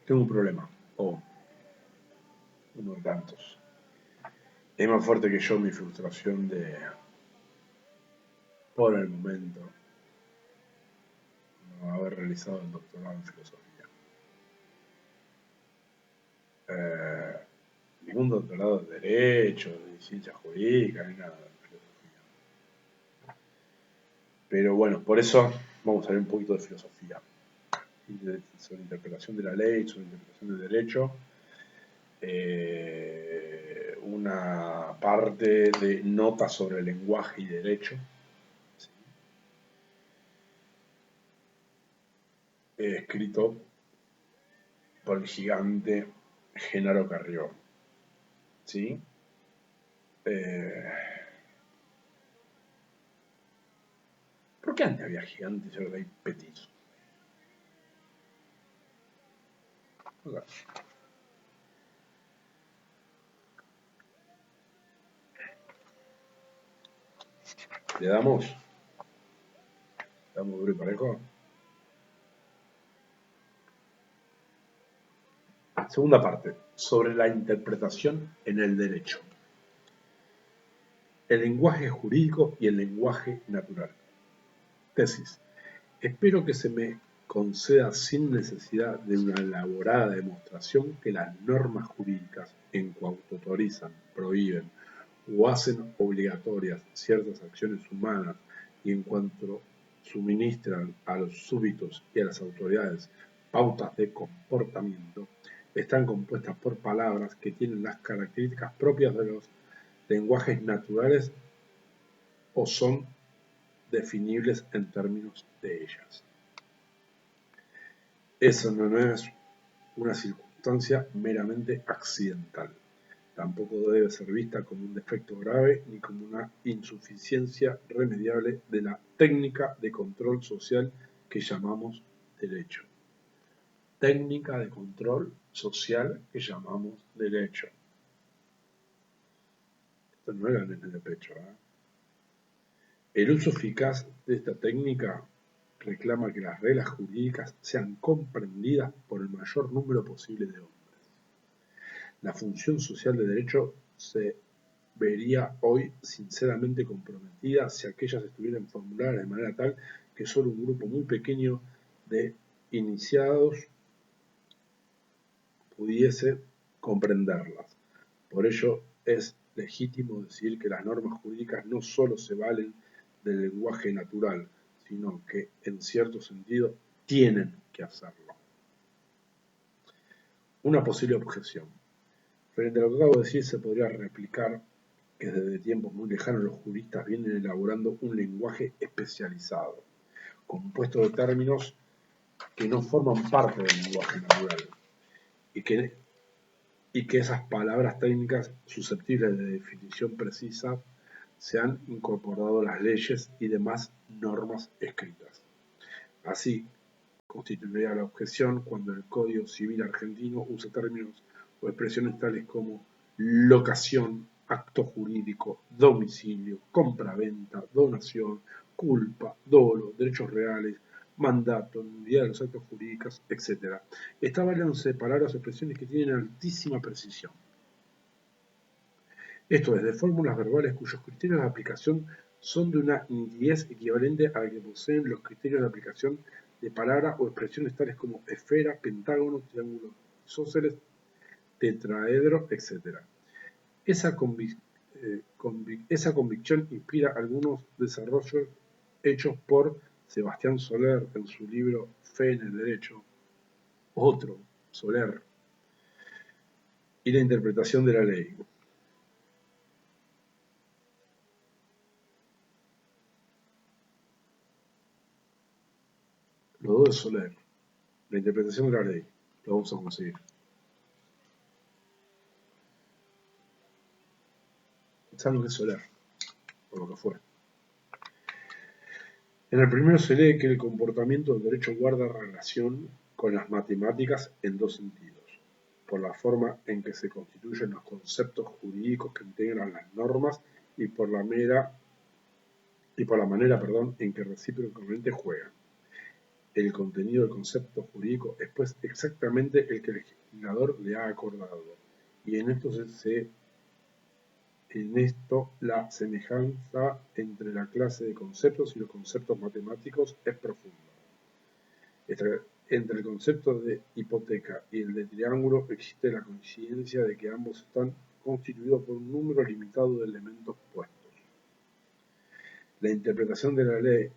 Tengo un problema, o uno de tantos. Es más fuerte que yo mi frustración de, por el momento, no haber realizado el doctorado en filosofía. Ningún doctorado de Derecho, de Ciencias Jurídicas, ni nada de filosofía. Pero bueno, por eso vamos a ver un poquito de filosofía. Sobre interpretación de la ley, sobre interpretación del derecho. Una parte de notas sobre lenguaje y derecho. ¿Sí? Escrito por el gigante Genaro Carrió. ¿Sí? ¿Por qué antes había gigantes y ahora hay petitos? Okay. ¿Le damos? ¿Le damos duro y parejo? Segunda parte, sobre la interpretación en el derecho. El lenguaje jurídico y el lenguaje natural. Tesis. Espero que se me conceda sin necesidad de una elaborada demostración que las normas jurídicas, en cuanto autorizan, prohíben o hacen obligatorias ciertas acciones humanas y en cuanto suministran a los súbditos y a las autoridades pautas de comportamiento, están compuestas por palabras que tienen las características propias de los lenguajes naturales o son definibles en términos de ellas. Eso no es una circunstancia meramente accidental. Tampoco debe ser vista como un defecto grave ni como una insuficiencia remediable de la técnica de control social que llamamos derecho. Técnica de control social que llamamos derecho. Esto no era en el pecho, ¿eh? El uso eficaz de esta técnica reclama que las reglas jurídicas sean comprendidas por el mayor número posible de hombres. La función social de derecho se vería hoy sinceramente comprometida si aquellas estuvieran formuladas de manera tal que solo un grupo muy pequeño de iniciados pudiese comprenderlas. Por ello es legítimo decir que las normas jurídicas no solo se valen del lenguaje natural, sino que en cierto sentido tienen que hacerlo. Una posible objeción. Frente a lo que acabo de decir, se podría replicar que desde tiempos muy lejanos los juristas vienen elaborando un lenguaje especializado, compuesto de términos que no forman parte del lenguaje natural, y que esas palabras técnicas susceptibles de definición precisa se han incorporado a las leyes y demás normas escritas. Así, constituiría la objeción cuando el Código Civil argentino usa términos o expresiones tales como locación, acto jurídico, domicilio, compraventa, donación, culpa, dolo, derechos reales, mandato, nulidad de los actos jurídicos, etc. Está valiéndose de palabras o expresiones que tienen altísima precisión. Esto es, de fórmulas verbales cuyos criterios de aplicación son de una nitidez equivalente a la que poseen los criterios de aplicación de palabras o expresiones tales como esfera, pentágono, triángulo isósceles, tetraedro, etc. Esa convicción inspira algunos desarrollos hechos por Sebastián Soler en su libro Fe en el Derecho, otro, Soler, y la interpretación de la ley. Los dos de Soler, la interpretación de la ley, lo vamos a conseguir. Saben que es Soler, por lo que fue. En el primero se lee que el comportamiento del derecho guarda relación con las matemáticas en dos sentidos, por la forma en que se constituyen los conceptos jurídicos que integran las normas y por la manera en que recíprocamente juegan. El contenido del concepto jurídico es pues exactamente el que el legislador le ha acordado, y en esto la semejanza entre la clase de conceptos y los conceptos matemáticos es profunda. Entre el concepto de hipoteca y el de triángulo existe la coincidencia de que ambos están constituidos por un número limitado de elementos puestos. En la interpretación de la ley,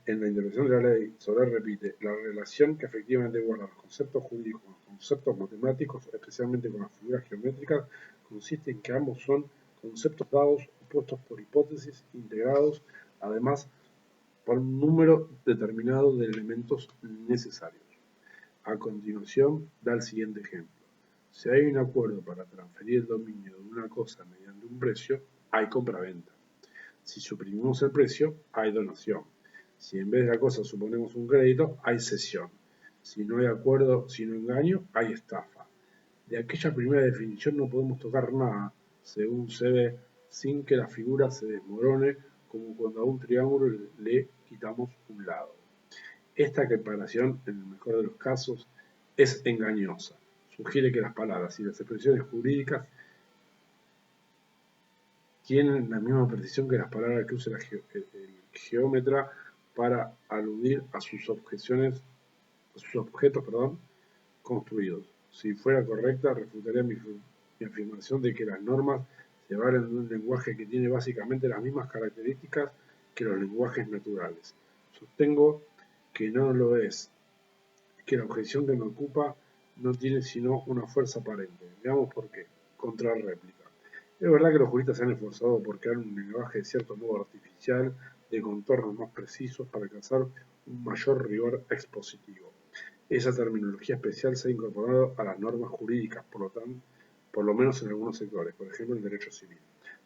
Soler repite, la relación que efectivamente guarda los conceptos jurídicos con los conceptos matemáticos, especialmente con las figuras geométricas, consiste en que ambos son conceptos dados opuestos por hipótesis integrados, además, por un número determinado de elementos necesarios. A continuación, da el siguiente ejemplo. Si hay un acuerdo para transferir el dominio de una cosa mediante un precio, hay compraventa. Si suprimimos el precio, hay donación. Si en vez de la cosa suponemos un crédito, hay cesión. Si no hay acuerdo, sino engaño, hay estafa. De aquella primera definición no podemos tocar nada, según se ve, sin que la figura se desmorone, como cuando a un triángulo le quitamos un lado. Esta comparación, en el mejor de los casos, es engañosa. Sugiere que las palabras y las expresiones jurídicas tienen la misma precisión que las palabras que usa el geómetra para aludir a sus objetos construidos. Si fuera correcta, refutaría mi afirmación de que las normas se valen de un lenguaje que tiene básicamente las mismas características que los lenguajes naturales. Sostengo que no lo es, que la objeción que me ocupa no tiene sino una fuerza aparente. Veamos por qué. Contrarréplica. Es verdad que los juristas se han esforzado por crear un lenguaje de cierto modo artificial, de contornos más precisos para alcanzar un mayor rigor expositivo. Esa terminología especial se ha incorporado a las normas jurídicas, por lo menos en algunos sectores, por ejemplo el derecho civil.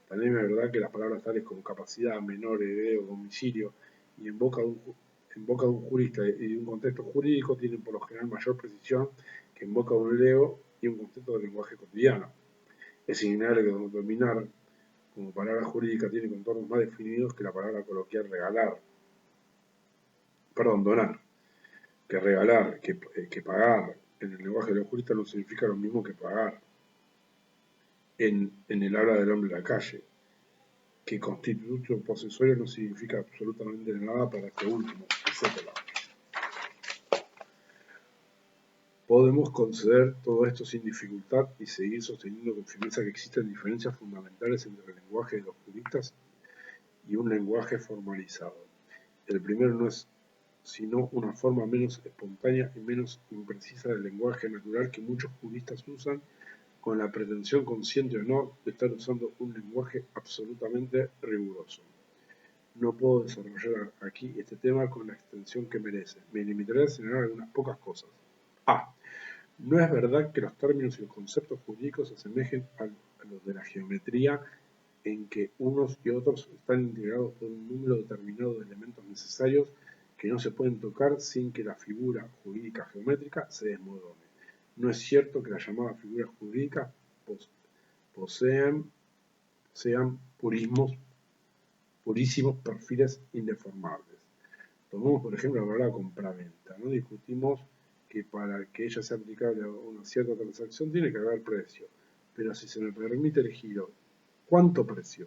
También es verdad que las palabras tales como capacidad, menor, heredero, domicilio, y en boca de un jurista y de un contexto jurídico tienen por lo general mayor precisión que en boca de un lego y un contexto de lenguaje cotidiano. Es innegable que dominar como palabra jurídica tiene contornos más definidos que la palabra coloquial donar, que regalar, que pagar. En el lenguaje de los juristas no significa lo mismo que pagar. En el habla del hombre de la calle, que constituto posesorio no significa absolutamente nada para este último, etc. Podemos conceder todo esto sin dificultad y seguir sosteniendo con firmeza que existen diferencias fundamentales entre el lenguaje de los juristas y un lenguaje formalizado. El primero no es sino una forma menos espontánea y menos imprecisa del lenguaje natural que muchos juristas usan con la pretensión consciente o no de estar usando un lenguaje absolutamente riguroso. No puedo desarrollar aquí este tema con la extensión que merece. Me limitaré a señalar algunas pocas cosas. A. No es verdad que los términos y los conceptos jurídicos se asemejen a los de la geometría en que unos y otros están integrados por un número determinado de elementos necesarios que no se pueden tocar sin que la figura jurídica geométrica se desmorone. No es cierto que las llamadas figuras jurídicas sean purísimos perfiles indeformables. Tomemos por ejemplo la palabra compraventa. No discutimos que para que ella sea aplicable a una cierta transacción tiene que haber precio. Pero si se me permite el giro, ¿cuánto precio?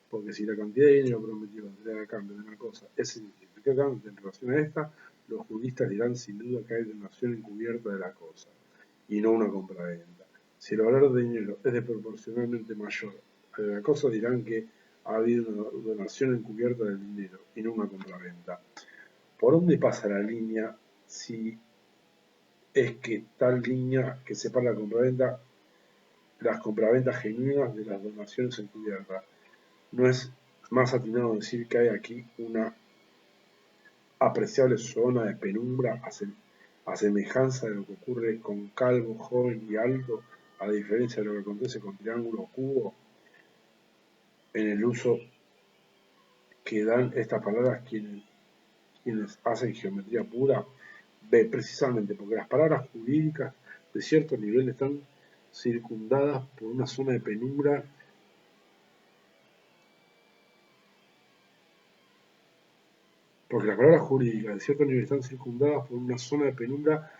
Porque si la cantidad de dinero prometido a cambio de una cosa es significativamente en relación a esta, los juristas dirán sin duda que hay donación encubierta de la cosa, y no una compraventa. Si el valor de dinero es desproporcionalmente mayor a la cosa, dirán que ha habido una donación encubierta del dinero, y no una compraventa. ¿Por dónde pasa la línea si es que tal línea que separa las compraventas genuinas de las donaciones encubiertas? ¿No es más atinado decir que hay aquí una apreciable zona de penumbra a semejanza de lo que ocurre con calvo, joven y alto, a diferencia de lo que acontece con triángulo o cubo, en el uso que dan estas palabras quienes hacen geometría pura? B. Precisamente porque las palabras jurídicas de cierto nivel están circundadas por una zona de penumbra porque las palabras jurídicas de cierto nivel están circundadas por una zona de penumbra.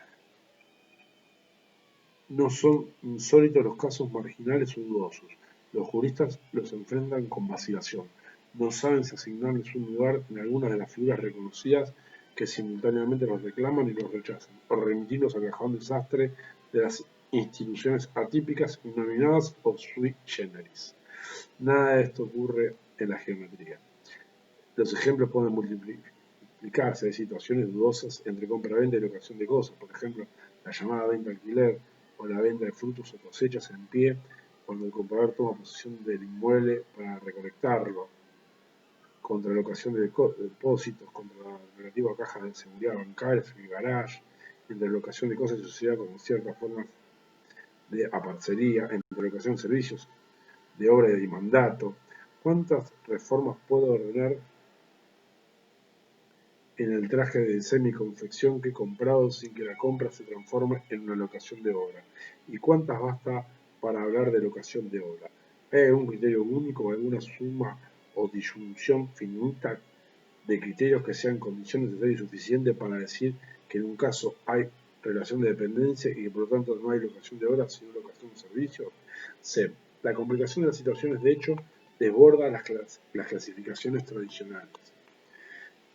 No son insólitos los casos marginales o dudosos. Los juristas los enfrentan con vacilación. No saben si asignarles un lugar en alguna de las figuras reconocidas que simultáneamente los reclaman y los rechazan, o remitirlos al cajón desastre de las instituciones atípicas, innominadas o sui generis. Nada de esto ocurre en la geometría. Los ejemplos pueden multiplicarse. Hay situaciones dudosas entre compra-venta y locación de cosas, por ejemplo, la llamada venta-alquiler o la venta de frutos o cosechas en pie, cuando el comprador toma posesión del inmueble para recolectarlo, contra locación de depósitos, contra la relativa caja de seguridad bancaria, el garage, entre locación de cosas y sociedad con ciertas formas de aparcería, entre locación de servicios, de obra y de mandato. ¿Cuántas reformas puedo ordenar en el traje de semiconfección que he comprado sin que la compra se transforme en una locación de obra? ¿Y cuántas basta para hablar de locación de obra? ¿Hay algún criterio único, alguna suma o disyunción finita de criterios que sean condición necesaria y suficiente para decir que en un caso hay relación de dependencia y que por lo tanto no hay locación de obra sino locación de servicios? C. La complicación de las situaciones de hecho desborda las clasificaciones tradicionales.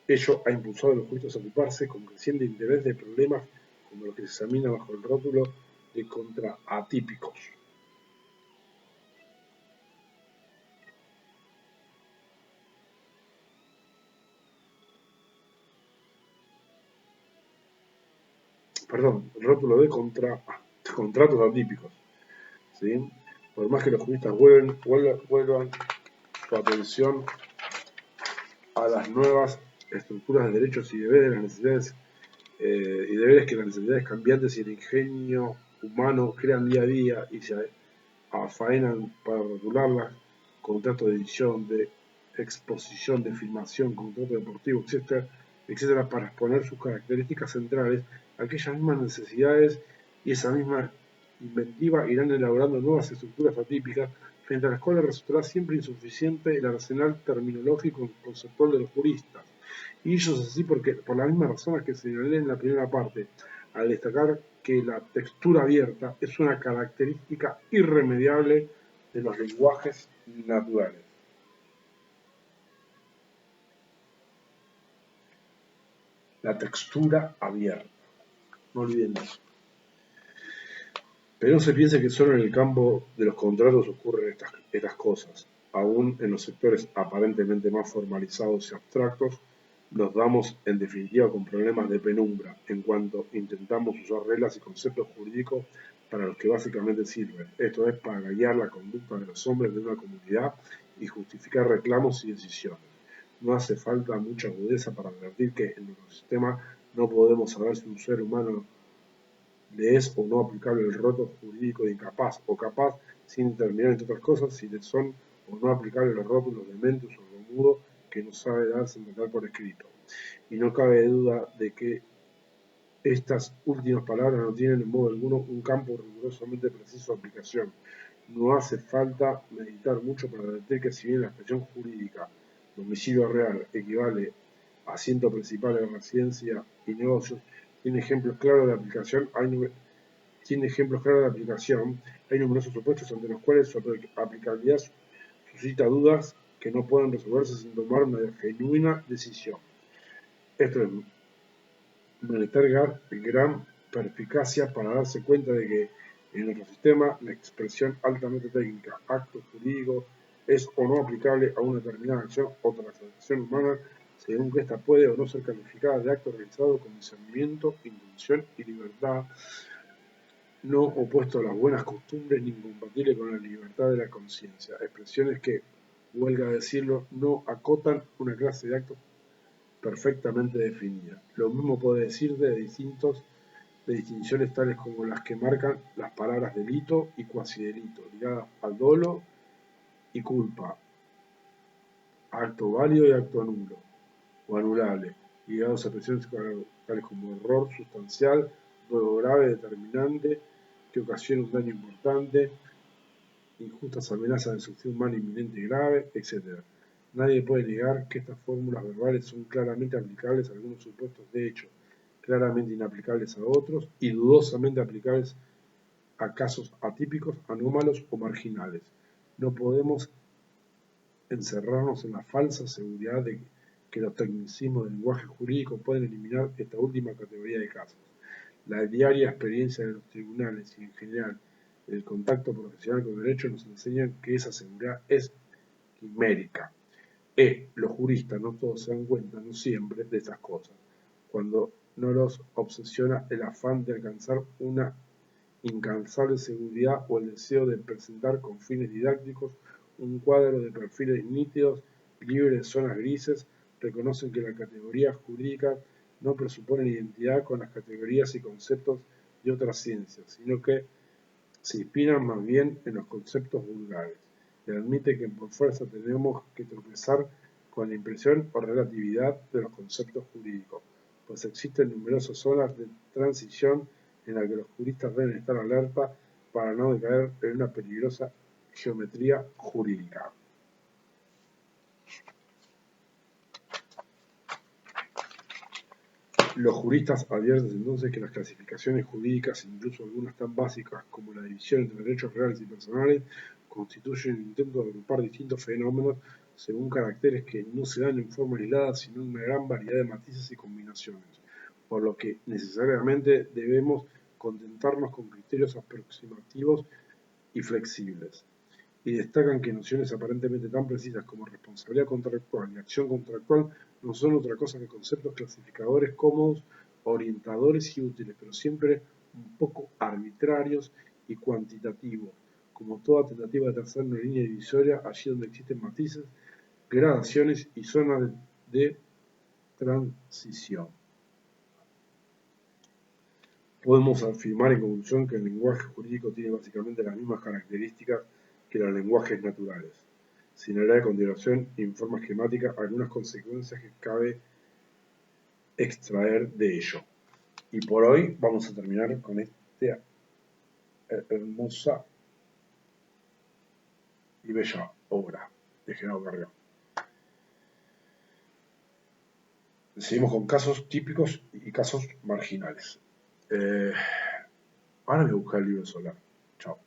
Ello ha impulsado a los juristas a ocuparse con creciente interés de problemas como los que se examina bajo el rótulo de contraatípicos. Perdón, el rótulo de contratos atípicos. ¿Sí? Por más que los juristas vuelvan su atención a las nuevas estructuras de derechos y deberes, las necesidades y deberes que las necesidades cambiantes y el ingenio humano crean día a día y se afaenan para rotularlas, contratos de edición, de exposición, de filmación, contrato deportivo, etcétera, para exponer sus características centrales, aquellas mismas necesidades y esa misma inventiva irán elaborando nuevas estructuras atípicas, frente a las cuales resultará siempre insuficiente el arsenal terminológico y conceptual de los juristas. Y ello es así porque, por las mismas razones que señalé en la primera parte, al destacar que la textura abierta es una característica irremediable de los lenguajes naturales. La textura abierta. No olviden eso. Pero no se piense que solo en el campo de los contratos ocurren estas cosas. Aún en los sectores aparentemente más formalizados y abstractos, nos damos en definitiva con problemas de penumbra en cuanto intentamos usar reglas y conceptos jurídicos para los que básicamente sirven. Esto es para guiar la conducta de los hombres de una comunidad y justificar reclamos y decisiones. No hace falta mucha agudeza para advertir que en nuestro sistema no podemos saber si un ser humano le es o no aplicable el rótulo jurídico de incapaz o capaz, sin determinar, entre otras cosas, si le son o no aplicables los rótulos de mente o sordomudo que no sabe darse a entender por escrito. Y no cabe duda de que estas últimas palabras no tienen en modo alguno un campo rigurosamente preciso de aplicación. No hace falta meditar mucho para advertir que si bien la expresión jurídica domicilio real equivale a asiento principal de residencia y negocios, tiene ejemplos claros de aplicación, hay numerosos supuestos ante los cuales su aplicabilidad suscita dudas que no pueden resolverse sin tomar una genuina decisión. Esto es menester gran perspicacia para darse cuenta de que en nuestro sistema la expresión altamente técnica, acto jurídico, es o no aplicable a una determinada acción o transacción humana, según que ésta puede o no ser calificada de acto realizado con discernimiento, intención y libertad, no opuesto a las buenas costumbres ni incompatible con la libertad de la conciencia. Expresiones que, huelga decirlo, no acotan una clase de actos perfectamente definida. Lo mismo puede decirse de distinciones tales como las que marcan las palabras delito y cuasi-delito, ligadas al dolo y culpa, acto válido y acto nulo o anulable, ligados a expresiones tales como error sustancial, ruego grave, determinante, que ocasiona un daño importante, injustas amenazas de destrucción humana inminente y grave, etc. Nadie puede negar que estas fórmulas verbales son claramente aplicables a algunos supuestos de hecho, claramente inaplicables a otros y dudosamente aplicables a casos atípicos, anómalos o marginales. No podemos encerrarnos en la falsa seguridad de que los tecnicismos del lenguaje jurídico pueden eliminar esta última categoría de casos. La diaria experiencia de los tribunales y en general el contacto profesional con derecho nos enseñan que esa seguridad es quimérica. Los juristas no todos se dan cuenta, no siempre, de esas cosas, cuando no los obsesiona el afán de alcanzar una incansable seguridad o el deseo de presentar con fines didácticos un cuadro de perfiles nítidos, libres de zonas grises, reconocen que la categoría jurídica no presupone identidad con las categorías y conceptos de otras ciencias, sino que se inspiran más bien en los conceptos vulgares. Y admite que por fuerza tenemos que tropezar con la impresión o relatividad de los conceptos jurídicos, pues existen numerosas zonas de transición en las que los juristas deben estar alerta para no decaer en una peligrosa geometría jurídica. Los juristas advierten entonces que las clasificaciones jurídicas, incluso algunas tan básicas como la división entre derechos reales y personales, constituyen un intento de agrupar distintos fenómenos según caracteres que no se dan en forma aislada, sino en una gran variedad de matices y combinaciones, por lo que necesariamente debemos contentarnos con criterios aproximativos y flexibles. Y destacan que nociones aparentemente tan precisas como responsabilidad contractual y acción contractual no son otra cosa que conceptos clasificadores cómodos, orientadores y útiles, pero siempre un poco arbitrarios y cuantitativos, como toda tentativa de trazar una línea divisoria allí donde existen matices, gradaciones y zonas de transición. Podemos afirmar en conclusión que el lenguaje jurídico tiene básicamente las mismas características que los lenguajes naturales, sin agregar a continuación en forma esquemática algunas consecuencias que cabe extraer de ello. Y por hoy vamos a terminar con esta hermosa y bella obra de Genaro Carrión. Seguimos con casos típicos y casos marginales. Ahora voy a buscar el libro solar. Chao.